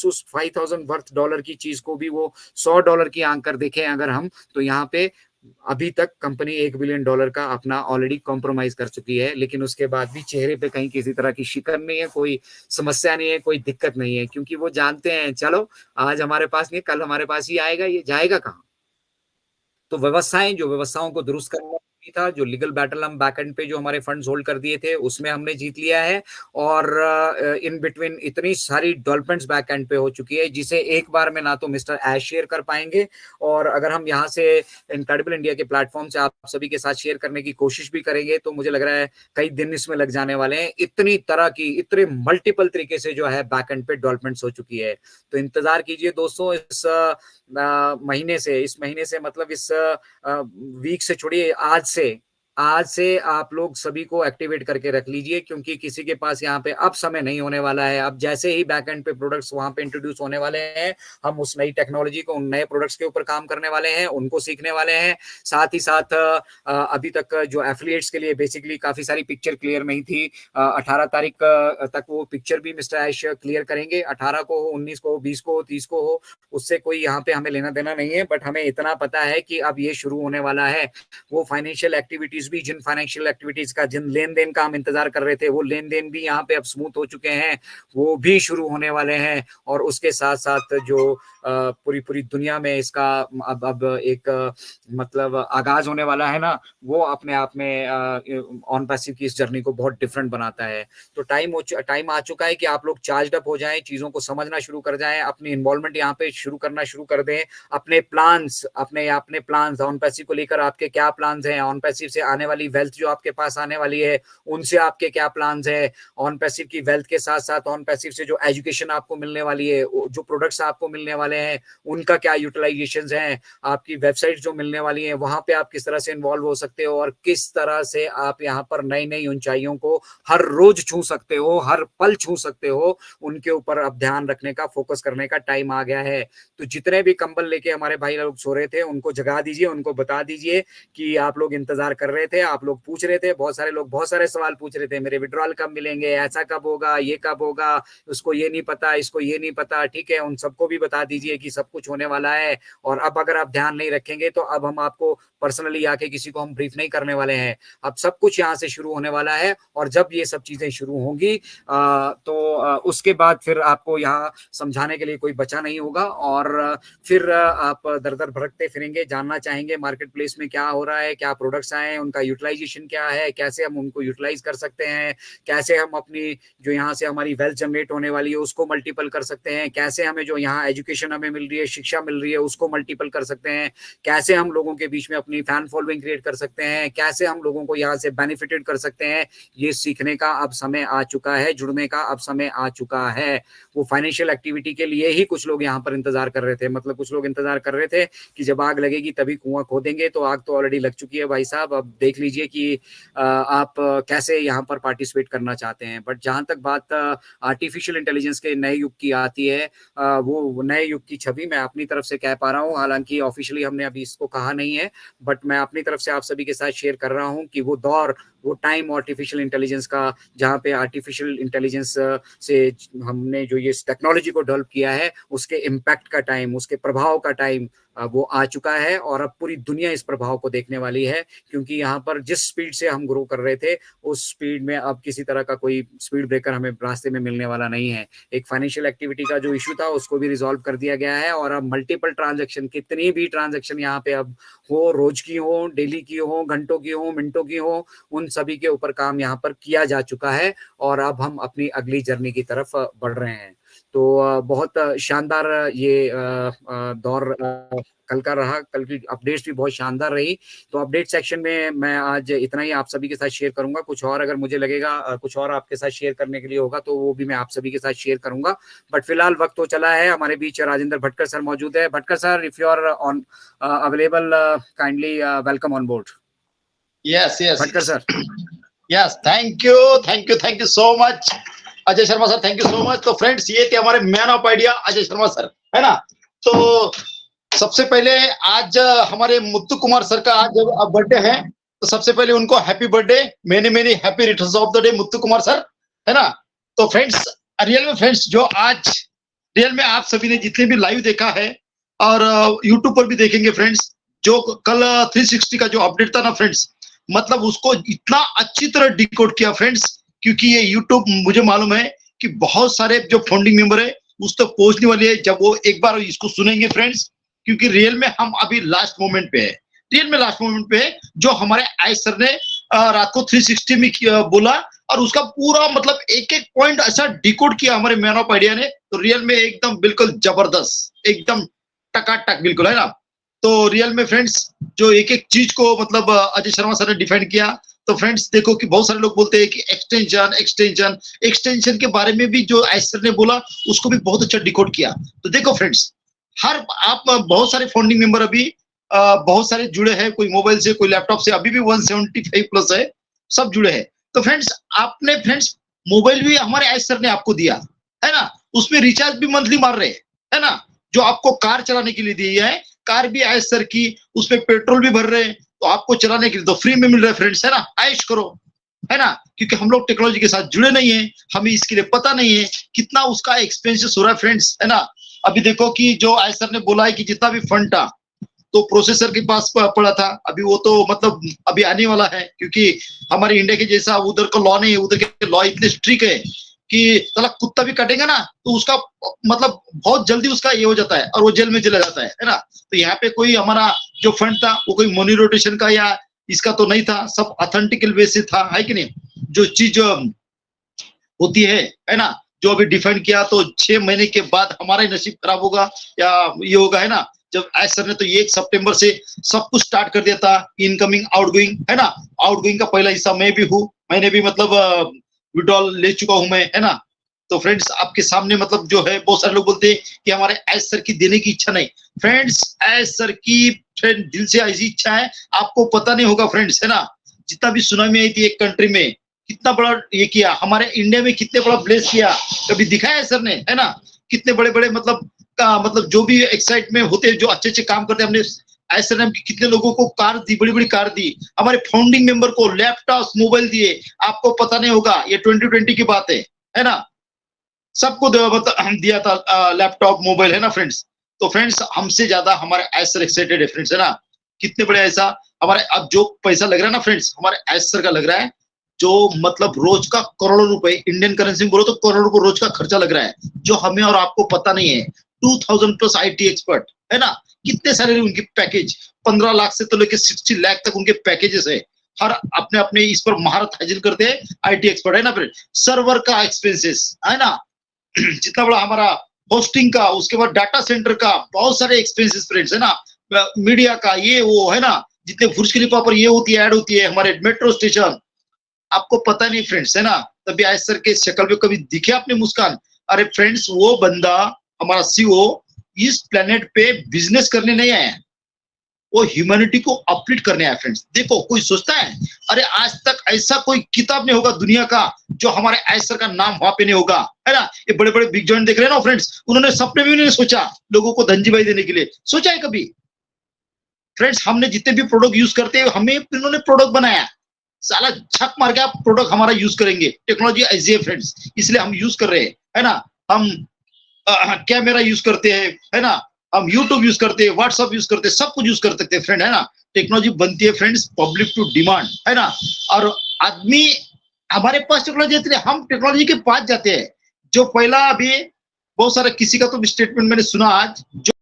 उस $5,000 की चीज को भी वो $100 की आंक कर देखें अगर हम, तो यहाँ पे अभी तक कंपनी $1 बिलियन का अपना ऑलरेडी कॉम्प्रोमाइज कर चुकी है। लेकिन उसके बाद भी चेहरे पे कहीं किसी तरह की शिकन नहीं है, कोई समस्या नहीं है, कोई दिक्कत नहीं है, क्योंकि वो जानते हैं चलो आज हमारे पास नहीं, कल हमारे पास ही आएगा, ये जाएगा कहाँ। तो व्यवस्थाएं, जो व्यवस्थाओं को दुरुस्त करना था, जो लीगल बैटल हम बैकएंड पे जो हमारे फंड्स होल्ड कर दिए थे उसमें हमने जीत लिया है। और इन बिटवीन इतनी सारी डेवलपमेंट्स बैकएंड पे हो चुकी है जिसे एक बार में ना तो मिस्टर ऐश शेयर कर पाएंगे, और अगर हम यहाँ से इनक्रेडिबल इंडिया के प्लेटफॉर्म से आप सभी के साथ शेयर करने की कोशिश भी करेंगे तो मुझे लग रहा है कई दिन इसमें लग जाने वाले हैं। इतनी तरह की, इतने मल्टीपल तरीके से जो है बैकएंड पे डेवलपमेंट्स हो चुकी है। तो इंतजार कीजिए दोस्तों, इस महीने से मतलब इस वीक से छोड़िए, आज से आप लोग सभी को एक्टिवेट करके रख लीजिए, क्योंकि किसी के पास यहाँ पे अब समय नहीं होने वाला है। अब जैसे ही बैकएंड पे प्रोडक्ट्स वहां पे इंट्रोड्यूस होने वाले हैं, हम उस नई टेक्नोलॉजी को, उन नए प्रोडक्ट्स के ऊपर काम करने वाले हैं, उनको सीखने वाले हैं। साथ ही साथ अभी तक जो एफिलिएट्स के लिए बेसिकली काफी सारी पिक्चर क्लियर नहीं थी, 18 तारीख तक वो पिक्चर भी मिस्टर ऐश क्लियर करेंगे। 18 को हो, 19 को हो, 20 को हो, 30 को हो, उससे कोई यहाँ पे हमें लेना देना नहीं है। बट हमें इतना पता है कि अब ये शुरू होने वाला है। वो फाइनेंशियल एक्टिविटीज भी, जिन फाइनेंशियल एक्टिविटीज का, जिन लेन देन का हम इंतजार कर रहे थे, वो लेन देन भी यहाँ पे अब स्मूथ हो चुके हैं, वो भी शुरू होने वाले हैं। और उसके साथ साथ जो पूरी दुनिया में इसका अब एक मतलब आगाज होने वाला है ना, वो अपने आप में ऑन पैसिव की इस जर्नी को बहुत डिफरेंट बनाता है। तो टाइम आ चुका है कि आप लोग चार्ज अप हो जाएं, चीजों को समझना शुरू कर जाएं, अपनी इन्वॉल्वमेंट यहाँ पे शुरू करना शुरू कर दें। अपने प्लान्स ऑन पैसिव को लेकर आपके क्या प्लान्स हैं, ऑन पैसिव से आने वाली वेल्थ जो आपके पास आने वाली है उनसे आपके क्या प्लान्स है, ऑन पैसिव की वेल्थ के साथ साथ ऑन पैसिव से जो एजुकेशन आपको मिलने वाली है, जो प्रोडक्ट्स आपको मिलने वाले हैं उनका क्या यूटिलाइजेशंस हैं, आपकी वेबसाइट जो मिलने वाली है वहां पे आप किस तरह से इन्वॉल्व हो सकते हो, और किस तरह से आप यहाँ पर नई नई ऊंचाइयों को हर रोज छू सकते हो, हर पल छू सकते हो, उनके ऊपर अब ध्यान रखने का, फोकस करने का टाइम आ गया है। तो जितने भी कंबल लेके हमारे भाई लोग सो रहे थे उनको जगा दीजिए, उनको बता दीजिए कि आप लोग इंतजार कर रहे थे, आप लोग पूछ रहे थे, बहुत सारे लोग बहुत सारे सवाल पूछ रहे थे, मेरे विड्रॉल कब मिलेंगे, ऐसा कब होगा, ये कब होगा, उसको ये नहीं पता, इसको ये नहीं पता। ठीक है, उन सबको भी बता दीजिए कि सब कुछ होने वाला है। और अब अगर आप ध्यान नहीं रखेंगे तो अब हम आपको पर्सनली आके किसी को हम ब्रीफ नहीं करने वाले हैं। अब सब कुछ यहाँ से शुरू होने वाला है, और जब ये सब चीजें शुरू होंगी तो उसके बाद फिर आपको यहाँ समझाने के लिए कोई बचा नहीं होगा, और फिर आप दर दर भटकते फिरेंगे, जानना चाहेंगे मार्केट प्लेस में क्या हो रहा है, क्या प्रोडक्ट्स आए हैं, उनका यूटिलाइजेशन क्या है, कैसे हम उनको यूटिलाइज कर सकते हैं, कैसे हम अपनी जो यहाँ से हमारी वेल्थ जनरेट होने वाली है उसको मल्टीपल कर सकते हैं, कैसे हमें जो यहाँ एजुकेशन हमें मिल रही है, शिक्षा मिल रही है, उसको मल्टीपल कर सकते हैं, कैसे हम लोगों के बीच में अपनी फैन फॉलोइंग क्रिएट कर सकते हैं, कैसे हम लोगों को यहाँ से बेनिफिटेड कर सकते हैं। ये सीखने का अब समय आ चुका है, जुड़ने का अब समय आ चुका है। वो फाइनेंशियल एक्टिविटी के लिए ही कुछ लोग यहाँ पर इंतजार कर रहे थे, मतलब कुछ लोग इंतजार कर रहे थे कि जब आग लगेगी तभी कुआं खोदेंगे, तो आग तो ऑलरेडी लग चुकी है भाई साहब। अब देख लीजिए कि आप कैसे यहाँ पर पार्टिसिपेट करना चाहते हैं। बट जहां तक बात आर्टिफिशियल इंटेलिजेंस के नए युग की आती है, वो नए युग की छवि मैं अपनी तरफ से कह पा रहा हूँ, हालांकि ऑफिशियली हमने अभी इसको कहा नहीं है, बट मैं अपनी तरफ से आप सभी के साथ शेयर कर रहा हूँ कि वो दौर, वो टाइम आर्टिफिशियल इंटेलिजेंस का, जहाँ पे आर्टिफिशियल इंटेलिजेंस से हमने जो ये टेक्नोलॉजी को डेवलप किया है उसके इम्पैक्ट का टाइम, उसके प्रभाव का टाइम वो आ चुका है। और अब पूरी दुनिया इस प्रभाव को देखने वाली है, क्योंकि यहाँ पर जिस स्पीड से हम ग्रो कर रहे थे उस स्पीड में अब किसी तरह का कोई स्पीड ब्रेकर हमें रास्ते में मिलने वाला नहीं है। एक फाइनेंशियल एक्टिविटी का जो इशू था उसको भी रिजॉल्व कर दिया गया है, और अब मल्टीपल ट्रांजेक्शन, कितनी भी ट्रांजेक्शन यहाँ पे अब हो, रोज की हो, डेली की हो, घंटों की हो, मिनटों की हो, उन सभी के ऊपर काम यहाँ पर किया जा चुका है, और अब हम अपनी अगली जर्नी की तरफ बढ़ रहे हैं। तो बहुत शानदार ये दौर कल का रहा, कल की अपडेट्स भी बहुत शानदार रही। तो अपडेट सेक्शन में मैं आज इतना ही आप सभी के साथ शेयर करूंगा, कुछ और अगर मुझे लगेगा कुछ और आपके साथ शेयर करने के लिए होगा तो वो भी मैं आप सभी के साथ शेयर करूंगा। बट फिलहाल वक्त तो चला है, हमारे बीच राजेंद्र भटकर सर मौजूद है। Bhatkar sir, if you are on available, kindly welcome on board. Yes Bhatkar sir. Yes, thank you so much Ajay Sharma sir, thank you so much. तो फ्रेंड्स, ये थे हमारे man of idea Ajay Sharma sir, है ना। तो सबसे पहले आज हमारे मुत्तू कुमार सर का आज बर्थडे है, तो सबसे पहले उनको happy birthday, many happy returns of the day Muthu Kumar sir, है ना। तो फ्रेंड्स, रियल में फ्रेंड्स, जो आज रियल में आप सभी ने जितने भी लाइव देखा है और यूट्यूब पर भी देखेंगे फ्रेंड्स, जो कल 360 का जो अपडेट था ना फ्रेंड्स, मतलब उसको इतना अच्छी तरह डिकोड किया फ्रेंड्स, क्योंकि ये यूट्यूब मुझे मालूम है कि बहुत सारे जो फाउंडिंग मेंबर है उस तक पहुंचने वाली है जब वो एक बार इसको सुनेंगे फ्रेंड्स, क्योंकि रियल में हम अभी लास्ट मोमेंट पे है, रियल में लास्ट मोमेंट पे है। जो हमारे आयश सर ने रात को 360 में बोला और उसका पूरा मतलब एक एक पॉइंट ऐसा डिकोड किया हमारे मैन ऑफ आइडिया ने, तो रियल में एकदम बिल्कुल जबरदस्त, एकदम टकाटक बिल्कुल, है ना। तो रियल में फ्रेंड्स जो एक एक चीज को मतलब अजय शर्मा सर ने डिफाइन किया, तो फ्रेंड्स देखो कि बहुत सारे लोग बोलते हैं कि एक्सटेंशन एक्सटेंशन एक्सटेंशन के बारे में भी जो आयश सर ने बोला उसको भी बहुत अच्छा डिकोड किया। तो देखो फ्रेंड्स, हर आप बहुत सारे फाउंडिंग मेंबर अभी बहुत सारे जुड़े हैं, कोई मोबाइल से कोई लैपटॉप से, अभी भी 175 प्लस है, सब जुड़े हैं। तो फ्रेंड्स आपने फ्रेंड्स मोबाइल भी हमारे आयश सर ने आपको दिया है ना, उसमें रिचार्ज भी मंथली मार रहे हैं, है ना। जो आपको कार चलाने के लिए दी है, कार भी आयश सर की, उसमें पेट्रोल भी भर रहे हैं, तो आपको चलाने के लिए तो फ्री में मिल रहा है फ्रेंड्स, है ना। आयश करो, है ना, क्योंकि हम लोग टेक्नोलॉजी के साथ जुड़े नहीं है, हमें इसके लिए पता नहीं है कितना उसका एक्सपेंसेस हो रहा है फ्रेंड्स, है ना। अभी देखो कि जो आयश सर ने बोला है कि जितना भी फंड था तो प्रोसेसर के पास पड़ा था, अभी वो तो मतलब अभी आने वाला है, क्योंकि हमारे इंडिया के जैसा उधर का लॉ नहीं है, उधर के लॉ इतने स्ट्रिक्ट है कि साला कुत्ता भी काटेगा ना तो उसका मतलब बहुत जल्दी उसका ये हो जाता है और वो जेल में चला जाता है ना। तो यहाँ पे कोई हमारा जो फंड था वो कोई मनी रोटेशन का या इसका तो नहीं था, सब ऑथेंटिकल बेसिस था, है कि नहीं। जो चीज होती है ना, जो अभी डिफाइन किया तो 6 महीने के बाद हमारा ही नसीब खराब होगा या ये होगा, है ना। जब आयश सर ने तो 1 सितंबर से सब कुछ स्टार्ट कर दिया था, इनकमिंग आउटगोइंग, है ना। आउटगोइंग का पहला हिस्सा मैं भी हूँ, मैंने भी मतलब विड्रॉल ले चुका हूं मैं, है ना। तो फ्रेंड्स आपके सामने मतलब जो है, बहुत सारे लोग बोलते हैं कि हमारे आयश सर की देने की इच्छा नहीं, फ्रेंड्स आयश सर की फ्रेंड दिल से ऐसी इच्छा है, आपको पता नहीं होगा फ्रेंड्स, है ना। जितना भी सुनामी आई थी एक कंट्री में, कितना बड़ा ये किया, हमारे इंडिया में कितने बड़ा ब्लेस किया, कभी दिखाया है सर ने, है ना। कितने बड़े बड़े मतलब जो भी एक्साइट में होते हैं, जो अच्छे अच्छे काम करते हैं, हमने आयश सर ने कितने लोगों को कार दी, बड़ी बड़ी कार दी, हमारे फाउंडिंग मेंबर को लैपटॉप मोबाइल दिए, आपको पता नहीं होगा, ये 2020 की बात है ना। सबको मतलब दिया था लैपटॉप मोबाइल, है ना फ्रेंड्स। तो फ्रेंड्स हमसे ज्यादा हमारे आयश सर एक्साइटेड है फ्रेंड्स, है ना। कितने बड़े ऐसा हमारे अब जो पैसा लग रहा है ना फ्रेंड्स, हमारे आयश सर का लग रहा है, जो मतलब रोज का करोड़ों रुपए, इंडियन करेंसी में बोलो तो करोड़ों को रोज का खर्चा लग रहा है, जो हमें और आपको पता नहीं है। 2000 प्लस आईटी एक्सपर्ट, है ना। कितने सारे उनके पैकेज, 15 लाख से तो लेके 60 लाख तक उनके पैकेजेस है, हर अपने अपने इस पर महारत हासिल करते हैं आईटी एक्सपर्ट, है ना फ्रेंड। सर्वर का एक्सपेंसेस, है ना, जितना बड़ा हमारा होस्टिंग का, उसके बाद डाटा सेंटर का, बहुत सारे एक्सपेंसेस फ्रेंड्स, है ना। मीडिया का ये वो, है ना, जितने बुर्ज खलीफा पर ये होती है, ऐड होती है, हमारे मेट्रो स्टेशन, आपको पता नहीं फ्रेंड्स, है ना। तभी आयश सर के शक्ल पे कभी दिखे आपने मुस्कान? अरे फ्रेंड्स वो बंदा हमारा सीओ इस प्लेनेट पे बिजनेस करने नहीं आया, वो ह्यूमैनिटी को अपलिफ्ट करने आया फ्रेंड्स। देखो कोई सोचता है, अरे आज तक ऐसा कोई किताब नहीं होगा दुनिया का जो हमारे आयश सर का नाम वहां पे नहीं होगा, है ना। ये बड़े बड़े बिग जॉइंट देख रहे हैं ना फ्रेंड्स, उन्होंने सपने भी नहीं सोचा लोगों को धनजीभाई देने के लिए, सोचा है कभी फ्रेंड्स। हमने जितने भी प्रोडक्ट यूज करते हैं, हमें इन्होंने प्रोडक्ट बनाया, साला छक मार के आप प्रोडक्ट हमारा यूज करेंगे, टेक्नोलॉजी ऐसी है फ्रेंड्स, इसलिए हम यूज कर रहे हैं, है ना। हम कैमरा यूज करते हैं, है ना, हम यूट्यूब यूज करते हैं, व्हाट्सएप यूज करते हैं, सब कुछ यूज कर सकते हैं फ्रेंड, है ना। टेक्नोलॉजी बनती है फ्रेंड्स पब्लिक टू डिमांड, है ना। और आदमी हमारे पास टेक्नोलॉजी आती है, हम टेक्नोलॉजी के पास जाते हैं। जो पहला अभी बहुत सारा किसी का तो स्टेटमेंट मैंने सुना आज, जो